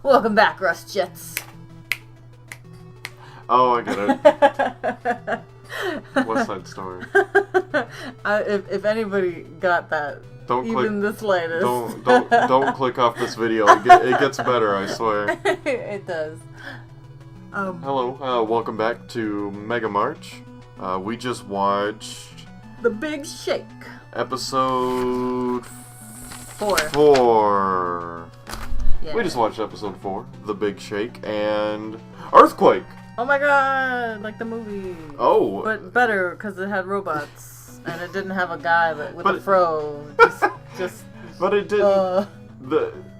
Welcome back, Rust Jets. Oh, I get it. West Side Story. If anybody got that, Don't even click. the slightest. Don't click off this video. It gets better, I swear. It does. Hello, welcome back to Mega March. We just watched The Big Shake. episode 4. Yeah. We just watched episode 4, The Big Shake, and Earthquake. Oh my god, like the movie. Oh. But better, because it had robots. And it didn't have a guy with But a fro. Just But it didn't.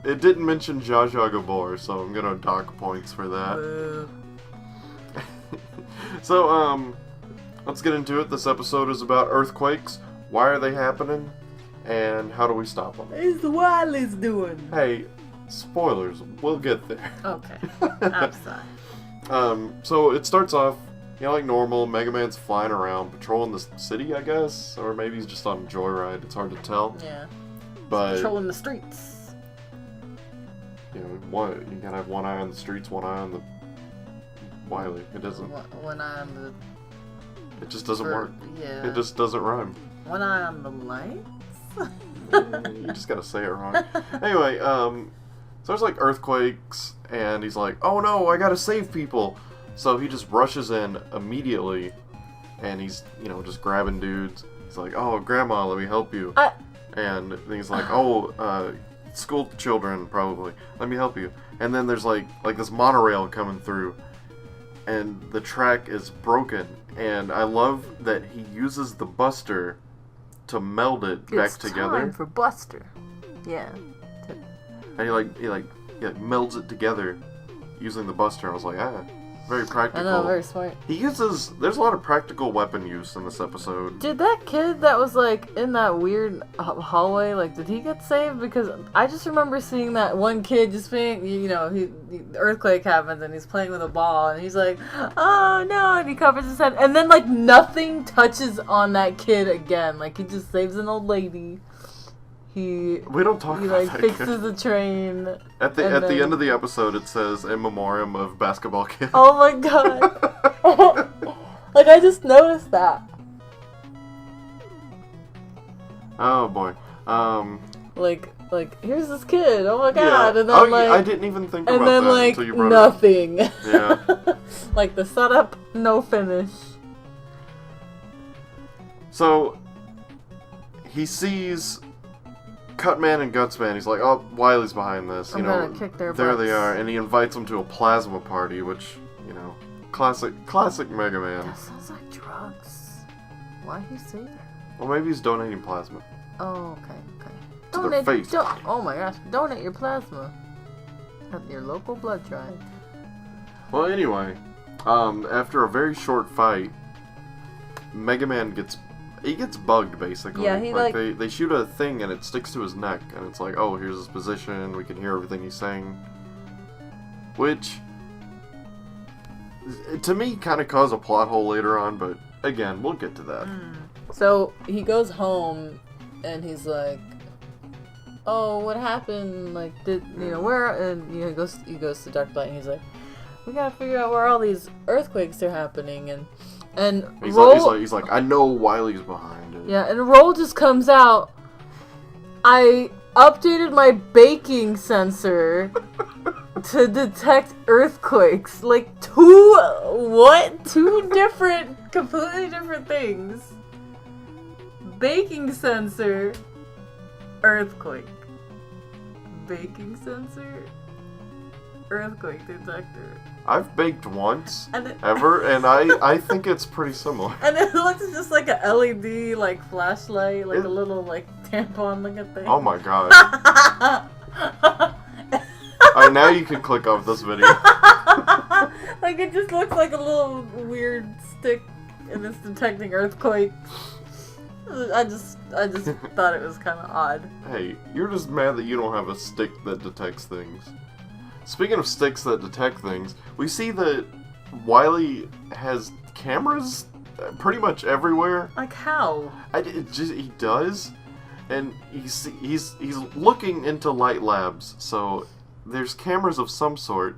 It didn't mention Zsa Zsa Gabor, so I'm gonna dock points for that. So, let's get into it. This episode is about earthquakes. Why are they happening? And how do we stop them? It's the Wiley's doing. Hey, spoilers. We'll get there. Okay. I'm sorry. So it starts off, like normal. Mega Man's flying around, patrolling the city, I guess, or maybe he's just on a joyride. It's hard to tell. Yeah. But Patrolling the streets. you gotta have one eye on the streets, one eye on the Wiley. It doesn't. One eye on the. It just doesn't work. Yeah. It just doesn't rhyme. One eye on the lights. You just gotta say it wrong. Anyway, so there's like earthquakes, and he's like, "Oh no, I gotta save people!" So he just rushes in immediately, and he's just grabbing dudes. He's like, "Oh, Grandma, let me help you." And then he's like, "Oh, school children probably. Let me help you." And then there's like this monorail coming through, and the track is broken. And I love that he uses the Buster to meld it back together. It's time for Buster. Yeah. And he melds it together using the Buster. I was like, very practical. I know, very smart. There's a lot of practical weapon use in this episode. Did that kid that was like in that weird hallway, did he get saved? Because I just remember seeing that one kid just being, the earthquake happens and he's playing with a ball and he's like, "Oh no," and he covers his head, and then nothing touches on that kid again. He just saves an old lady. We don't talk about that. He fixes a train. At the end of the episode, it says "In Memoriam of Basketball Kid." Oh my god! I just noticed that. Oh boy. Here's this kid. Oh my god! Yeah. And then I didn't even think about that until you brought nothing. it up. Yeah. The setup, no finish. So he sees Cutman and Gutsman. He's like, "Oh, Wiley's behind this." I'm gonna kick their there butts. they are, and he invites them to a plasma party, which classic Mega Man. That sounds like drugs. Why'd he say that? Well, maybe he's donating plasma. Oh, okay. To their face. Oh my gosh! Donate your plasma at your local blood drive. Well, anyway, after a very short fight, Mega Man gets bugged, basically. Yeah, he they shoot a thing and it sticks to his neck, and it's like, "Oh, here's his position. We can hear everything he's saying," which to me kind of caused a plot hole later on. But again, we'll get to that. So he goes home, and he's like, "Oh, what happened? Where?" And he goes to Dark Light, and he's like, "We gotta figure out where all these earthquakes are happening." And he's Roll, he's like, "I know Wiley's behind it." Yeah, and Roll just comes out. I updated my baking sensor to detect earthquakes. Two different, completely different things. Baking sensor, earthquake. Baking sensor, earthquake detector. I've baked once, and I think it's pretty similar. And it looks just like a LED, flashlight, a little, tampon looking thing. Oh my god. Alright, now you can click off this video. It just looks like a little weird stick, and it's detecting earthquakes. I just thought it was kind of odd. Hey, you're just mad that you don't have a stick that detects things. Speaking of sticks that detect things, we see that Wiley has cameras pretty much everywhere. How? He does, and he's looking into Light Labs. So there's cameras of some sort.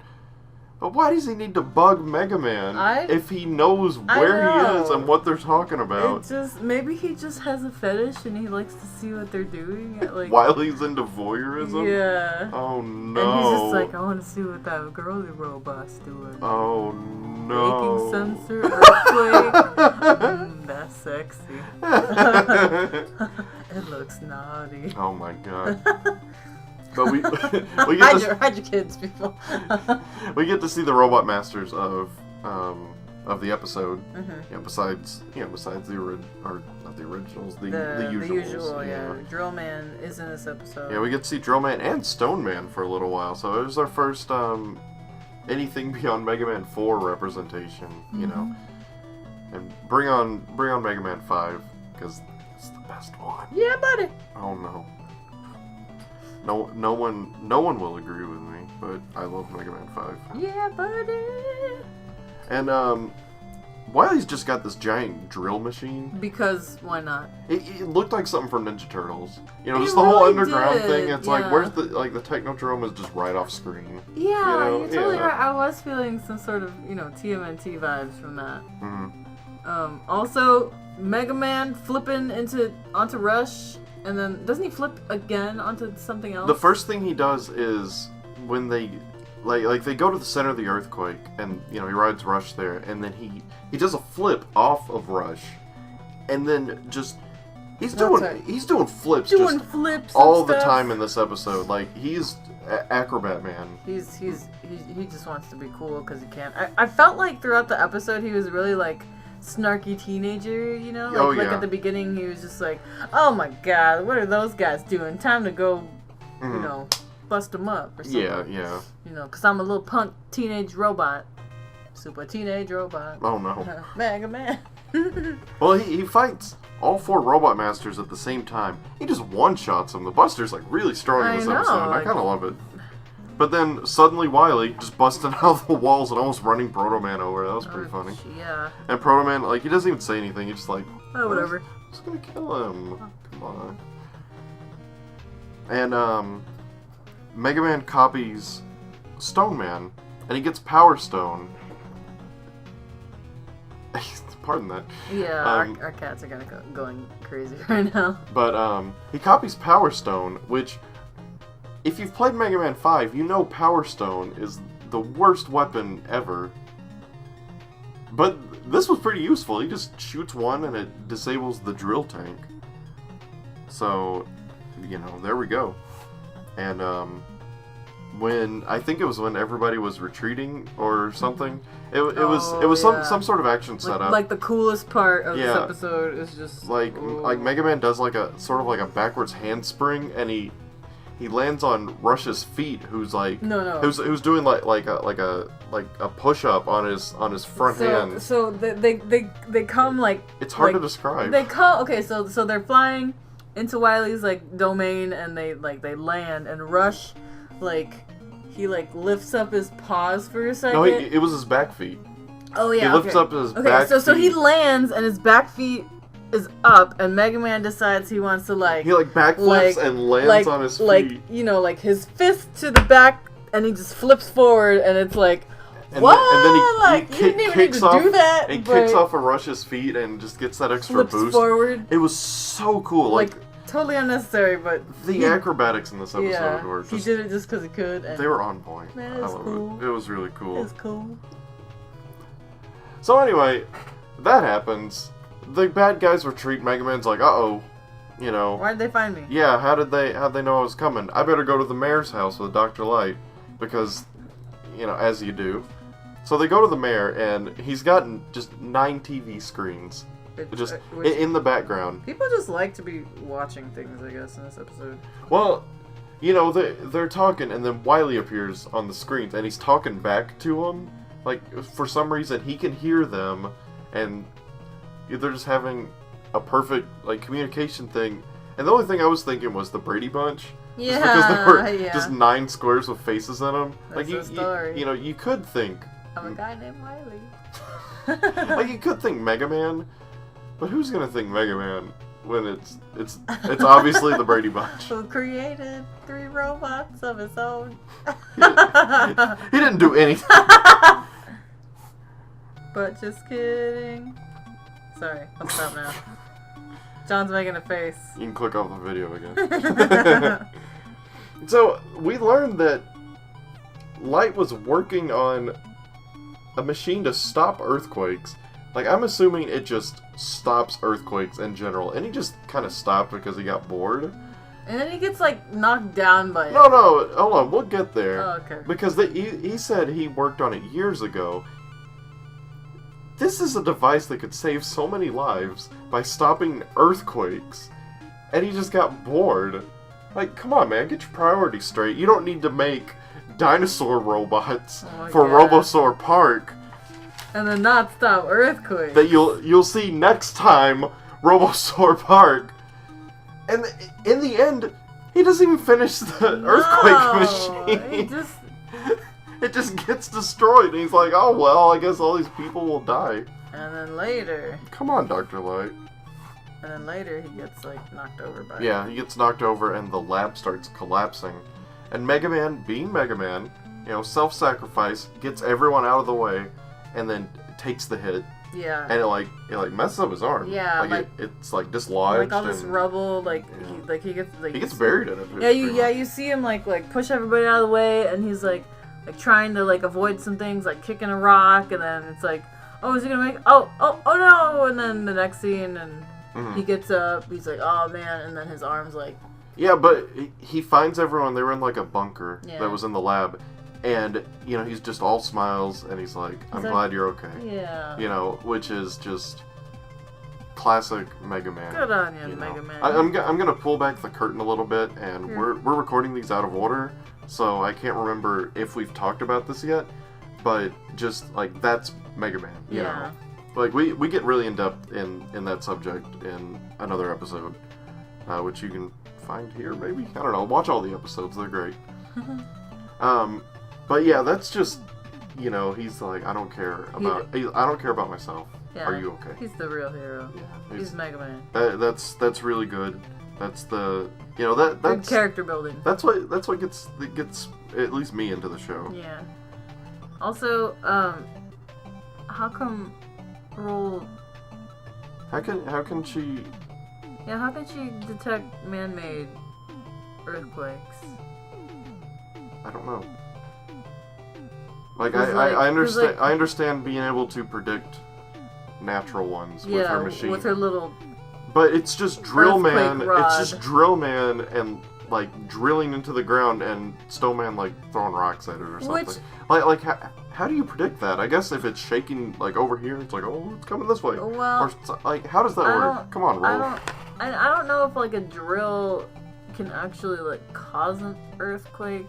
But why does he need to bug Mega Man if he knows where he is and what they're talking about? Maybe he just has a fetish and he likes to see what they're doing. Like, while he's into voyeurism? Yeah. Oh no. And he's just like, I want to see what that girly robot's doing. Oh no. Making sensor earthquake. That's sexy. It looks naughty. Oh my god. But we get hide your kids, people. We get to see the robot masters of the episode. Mm-hmm. Yeah, besides the not the originals, the usuals. The usual, yeah. Drill Man is in this episode. Yeah, we get to see Drill Man and Stone Man for a little while. So it was our first anything beyond Mega Man 4 representation, you know. And bring on Mega Man 5 because it's the best one. Yeah, buddy. Oh no. No one will agree with me, but I love Mega Man 5. Yeah, buddy. And Wily's just got this giant drill machine. Because why not? It looked like something from Ninja Turtles. You know, just really the whole underground did. thing. It's like, where's the Technodrome is just right off screen. Yeah, you know? you're totally right. I was feeling some sort of, TMNT vibes from that. Mm-hmm. Also, Mega Man flipping onto Rush. And then, doesn't he flip again onto something else? The first thing he does is when they, like they go to the center of the earthquake, and he rides Rush there, and then he does a flip off of Rush, and then just he's doing flips, all the time in this episode. Like he's Acrobat Man. He just wants to be cool because he can. I felt like throughout the episode he was really like snarky teenager, like at the beginning he was just like, oh my god, what are those guys doing? Time to go, bust them up or something. Yeah. Because I'm a little punk teenage robot. Super teenage robot. Oh no. Mega Man. Well, he fights all 4 robot masters at the same time. He just one-shots them. The Buster's like really strong in this episode. I kind of love it. But then, suddenly Wily just busting out the walls and almost running Proto Man over. That was pretty funny. Yeah. And Proto Man, he doesn't even say anything. He's just like, oh, whatever. I'm just gonna kill him. Come on. And, Mega Man copies Stone Man, and he gets Power Stone. Pardon that. Yeah, our cats are going crazy right now. But, he copies Power Stone, which... If you've played Mega Man 5, you know Power Stone is the worst weapon ever. But this was pretty useful. He just shoots one and it disables the drill tank. So, there we go. And I think it was when everybody was retreating or something. It was some sort of action setup. Like the coolest part of this episode is just like Mega Man does like a sort of like a backwards handspring, and he lands on Rush's feet, who's like who's doing like a push up on his front hand. So they come like it's hard to describe. They come so they're flying into Wily's like domain, and they land, and Rush he lifts up his paws for a second. No, it was his back feet. Oh yeah, he lifts up his back feet. So he lands and his back feet is up, and Mega Man decides he wants to he backflips and lands on his feet. His fist to the back, and he just flips forward, and it's like, what? And then he you didn't even need to do that. He kicks off of Rush's feet and just gets that extra boost. Forward. It was so cool. Totally unnecessary, but the acrobatics in this episode were just... he did it just because he could. And they were on point. Man, I love it. It was really cool. It was cool. So anyway, that happens. The bad guys retreat. Mega Man's like, uh-oh. Why'd they find me? Yeah, how'd they know I was coming? I better go to the mayor's house with Dr. Light. Because, as you do. So they go to the mayor, and he's got just 9 TV screens. In the background. People just like to be watching things, I guess, in this episode. Well, they're talking, and then Wily appears on the screens, and he's talking back to them. For some reason, he can hear them, and they're just having a perfect, communication thing. And the only thing I was thinking was the Brady Bunch. Yeah, just because there were just 9 squares with faces in them. That's the story. You could think... I'm a guy named Wily. You could think Mega Man, but who's gonna think Mega Man? when it's obviously the Brady Bunch. Who created 3 robots of his own? He didn't do anything. But just kidding. Sorry, I'll stop now. John's making a face. You can click off the video again. So, we learned that Light was working on a machine to stop earthquakes. Like, I'm assuming it just stops earthquakes in general. And he just kind of stopped because he got bored. And then he gets, like, knocked down by it. No, hold on, we'll get there. Oh, okay. Because he said he worked on it years ago. This is a device that could save so many lives by stopping earthquakes. And he just got bored. Like, come on, man, get your priorities straight. You don't need to make dinosaur robots for Robosaur Park. And then not stop earthquakes. That you'll see next time, Robosaur Park. And in the end, he doesn't even finish the earthquake machine. It just gets destroyed, and he's like, oh well, I guess all these people will die. And then later... Come on, Dr. Light. And then later he gets, like, knocked over by Yeah, he gets knocked over, and the lab starts collapsing. And Mega Man, being Mega Man, you know, self-sacrifice, gets everyone out of the way, and then takes the hit. Yeah. And it messes up his arm. Yeah, like it's like dislodged. Like all this rubble, like he gets buried in it. Yeah, you see him like push everybody out of the way, and he's like trying to like avoid some things, like kicking a rock, and then it's like, oh, is he gonna make? Oh no! And then the next scene, and he gets up, he's like, oh man, and then his arm's like. Yeah, but he finds everyone. They were in like a bunker that was in the lab. And, you know, he's just all smiles, and he's like, I'm glad you're okay. Yeah. You know, which is just classic Mega Man. Good on you, Mega Man. I'm going to pull back the curtain a little bit, and we're recording these out of order, so I can't remember if we've talked about this yet, but just, like, that's Mega Man, you know? Like, we get really in-depth in that subject in another episode, which you can find here, maybe? I don't know. Watch all the episodes. They're great. But yeah, that's just, you know, he's like, I don't care about myself. Yeah, Are you okay? He's the real hero. Yeah, he's Mega Man. That's really good. That's the, you know, that's good character building. That's what gets at least me into the show. Yeah. Also, how come Roll? How can she? Yeah, how can she detect man-made earthquakes? I don't know. Like I understand. I understand being able to predict natural ones with her machine. With her little. But it's just Drill Man. Rod. It's just Drill Man and like drilling into the ground, and Snowman like throwing rocks at it or something. Like how do you predict that? I guess if it's shaking like over here, it's like, oh, it's coming this way. Well, or like how does that work? Come on, Roll. I don't know if like a drill can actually like cause an earthquake.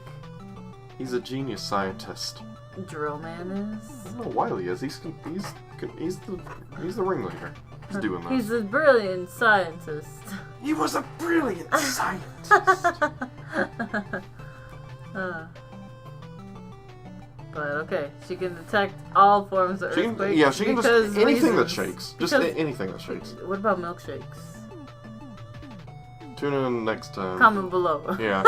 He's a genius scientist. Drill Man is. I don't know why he is. He's the ringleader. He's doing that. He's a brilliant scientist. He was a brilliant scientist. But okay, she can detect all forms of earthquakes. She can just anything that shakes. Just anything that shakes. What about milkshakes? Tune in next time. Comment below. Yeah.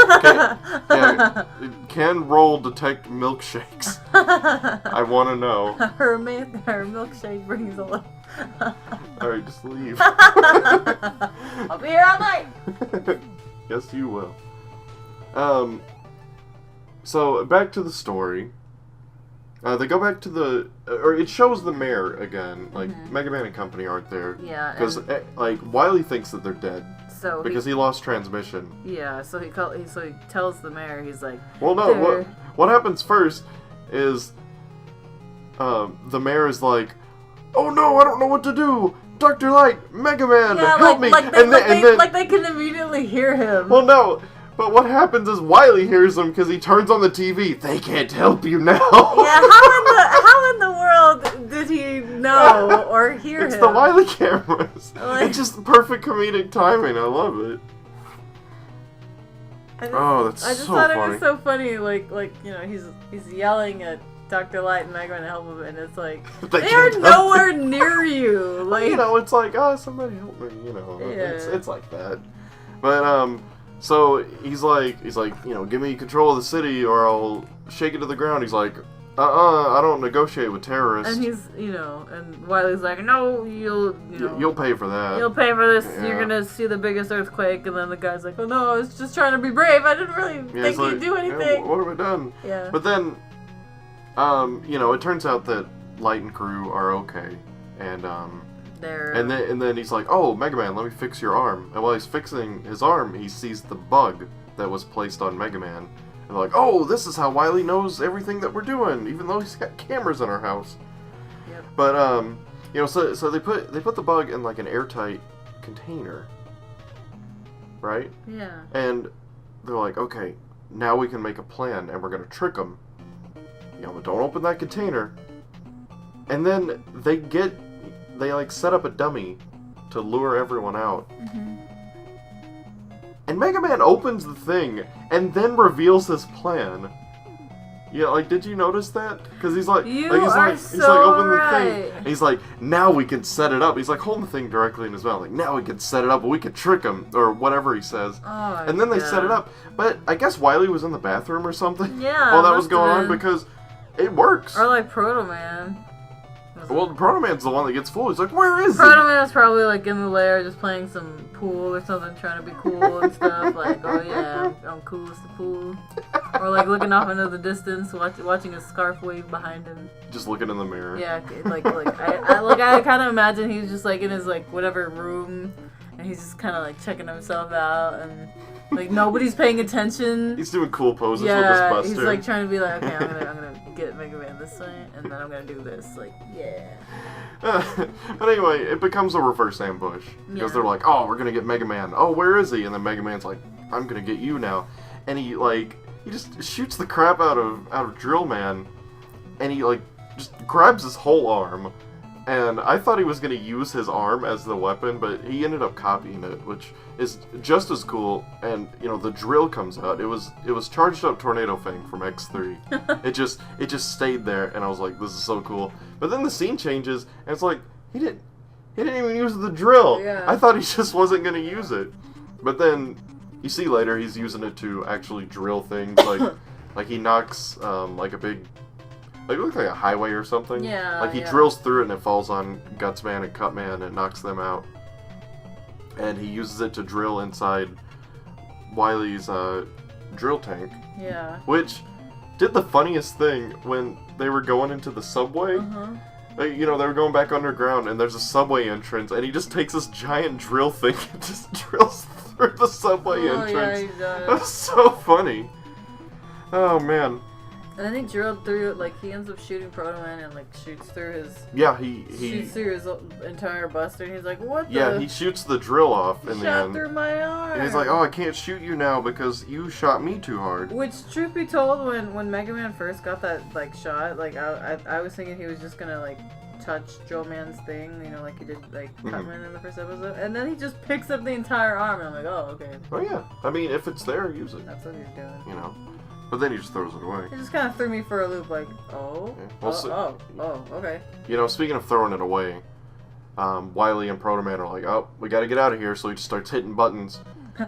Can Roll detect milkshakes? I want to know. Her milkshake brings a lot. Alright, just leave. I'll be here all night. Yes, you will. So, back to the story. They go back to or it shows the mayor again. Like, Mega Man and company aren't there. Yeah. Because, like, Wily thinks that they're dead. So because he lost transmission. Yeah, so he tells the mayor, he's like, well, no, what happens first is the mayor is like, oh no, I don't know what to do. Dr. Light, Mega Man, help me! And then they can immediately hear him. Well, no, but what happens is Wily hears him because he turns on the TV. They can't help you now. Yeah, how in the world did he know or hear it's him? The Wily cameras. It's just perfect comedic timing. I love it. I just thought it was so funny. Like you know, he's yelling at Dr. Light and Mega Man to help him, and it's like They they are can't nowhere near you. Like, you know, it's like, oh, somebody help me, you know. Yeah. It's like that. But so he's like, you know, give me control of the city or I'll shake it to the ground. He's like, I don't negotiate with terrorists. and he's, you know, and Wily's like, no, You'll pay for that. You'll pay for this. Yeah. You're gonna see the biggest earthquake, and then the guy's like, "Oh no, I was just trying to be brave. I didn't really Yeah, think he's you'd do anything." Yeah, what have I done? Yeah. But then, you know, it turns out that Light and crew are okay, and then he's like, "Oh, Mega Man, let me fix your arm." And while he's fixing his arm, he sees the bug that was placed on Mega Man. And they're like, "Oh, this is how Wily knows everything that we're doing, even though he's got cameras in our house." Yep. But you know, so they put the bug in like an airtight container, right? Yeah. And they're like, "Okay, now we can make a plan, and we're gonna trick them. You know, but don't open that container." And then they like set up a dummy to lure everyone out. Mm-hmm. And Mega Man opens the thing and then reveals his plan. Yeah, like, did you notice that? Because he's like, You he's are like, so open the right. thing. And he's like, now we can set it up. He's like holding the thing directly in his mouth. Like, now we can set it up, and we can trick him, or whatever he says. Oh, And then they yeah. set it up. But I guess Wily was in the bathroom or something. Yeah. While that was must going have on, been. because it works. Or like Proto Man. Well, Proto Man's the one that gets fooled. He's like, where is Proto he? Man is probably like in the lair just playing some pool or something, trying to be cool and stuff. Like, oh yeah, I'm cool as the pool. Or like looking off into the distance, watching a scarf wave behind him. Just looking in the mirror. Yeah, I kind of imagine he's just like in his like whatever room, and he's just kind of like checking himself out, and like nobody's paying attention. He's doing cool poses with his Yeah, buster. he's like trying to be like, okay, I'm gonna get Mega Man this way, and then I'm gonna do this. Like, yeah. But anyway, it becomes a reverse ambush. Because Yeah. they're like, oh, we're gonna get Mega Man. Oh, where is he? And then Mega Man's like, I'm gonna get you now. And he just shoots the crap out of Drill Man. And he like just grabs his whole arm. And I thought he was gonna use his arm as the weapon, but he ended up copying it, which is just as cool. And you know, the drill comes out. It was charged up Tornado Fang from X3. it just stayed there, and I was like, this is so cool. But then the scene changes, and it's like he didn't even use the drill. Yeah. I thought he just wasn't gonna use it. But then you see later he's using it to actually drill things, like he knocks like a big. Like, it looks like a highway or something. Yeah, Like, he yeah. drills through it and it falls on Gutsman and Cutman and knocks them out. And he uses it to drill inside Wily's drill tank. Yeah. Which did the funniest thing when they were going into the subway. Uh-huh. Like, you know, they were going back underground and there's a subway entrance and he just takes this giant drill thing and just drills through the subway entrance. Yeah, he does. That's so funny. Oh, man. And then he drilled through it, like, he ends up shooting Proto Man and, like, shoots through his... Yeah, he shoots through his entire buster, and he's like, what the... Yeah, he shoots the drill off in the shot end. through my arm! And he's like, oh, I can't shoot you now because you shot me too hard. Which, truth be told, when Mega Man first got that, like, shot, like, I was thinking he was just gonna, like, touch Joe Man's thing, you know, like he did, like, Cutman in the first episode. And then he just picks up the entire arm, and I'm like, oh, okay. Oh, yeah. I mean, if it's there, use it. That's what he's doing. You know. But then he just throws it away. It just kind of threw me for a loop, like, oh, Yeah. Well, okay. You know, speaking of throwing it away, Wily and Proto Man are like, oh, we gotta get out of here, so he just starts hitting buttons.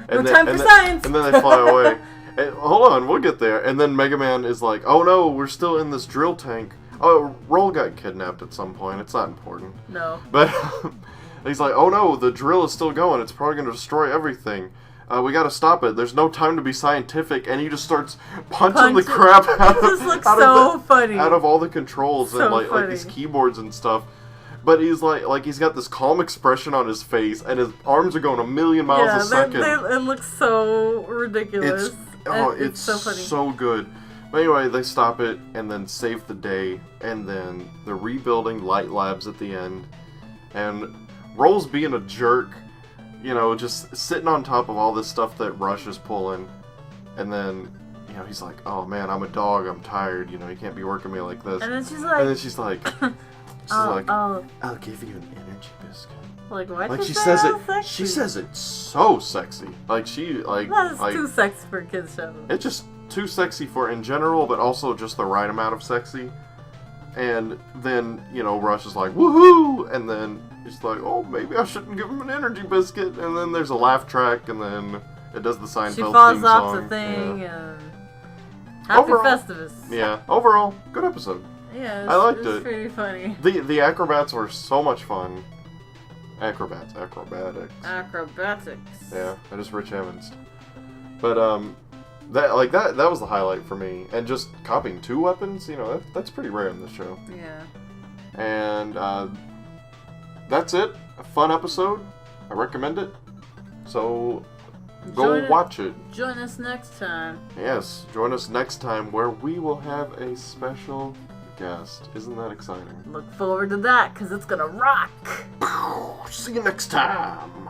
No time for science! And then they fly away. And, hold on, we'll get there. And then Mega Man is like, oh no, we're still in this drill tank. Oh, Roll got kidnapped at some point. It's not important. No. But he's like, oh no, the drill is still going. It's probably going to destroy everything. We gotta stop it. There's no time to be scientific. And he just starts punching the crap out of, this looks so funny. Out of all the controls So and like funny. these keyboards and stuff. But he's like he's got this calm expression on his face, and his arms are going a million miles a second. It looks so ridiculous. It's so funny. So good. But anyway, they stop it and then save the day, and then they're rebuilding Light Labs at the end, and Roll's being a jerk, you know, just sitting on top of all this stuff that Rush is pulling, and then, you know, he's like, oh man, I'm a dog, I'm tired, you know, you can't be working me like this. And then she's like, I'll give you an energy biscuit. Like, why? Like, she says it. sexy? She says it so sexy. Like, That's too sexy for a kids show. It's just too sexy for in general, but also just the right amount of sexy. And then, you know, Rush is like, woohoo! And then he's like, oh, maybe I shouldn't give him an energy biscuit. And then there's a laugh track, and then it does the Seinfeld She falls theme off song. the thing, and Happy Festivus. Yeah, overall, good episode. Yeah, I liked it was it. pretty funny. The acrobats were so much fun. Acrobatics. Yeah, that is Rich Evans. But that was the highlight for me, and just copying 2 weapons, you know, that's pretty rare in this show. Yeah. And that's it. A fun episode. I recommend it. So go watch it. Join us next time. Yes, join us next time where we will have a special guest. Isn't that exciting? Look forward to that, because it's gonna rock. See you next time.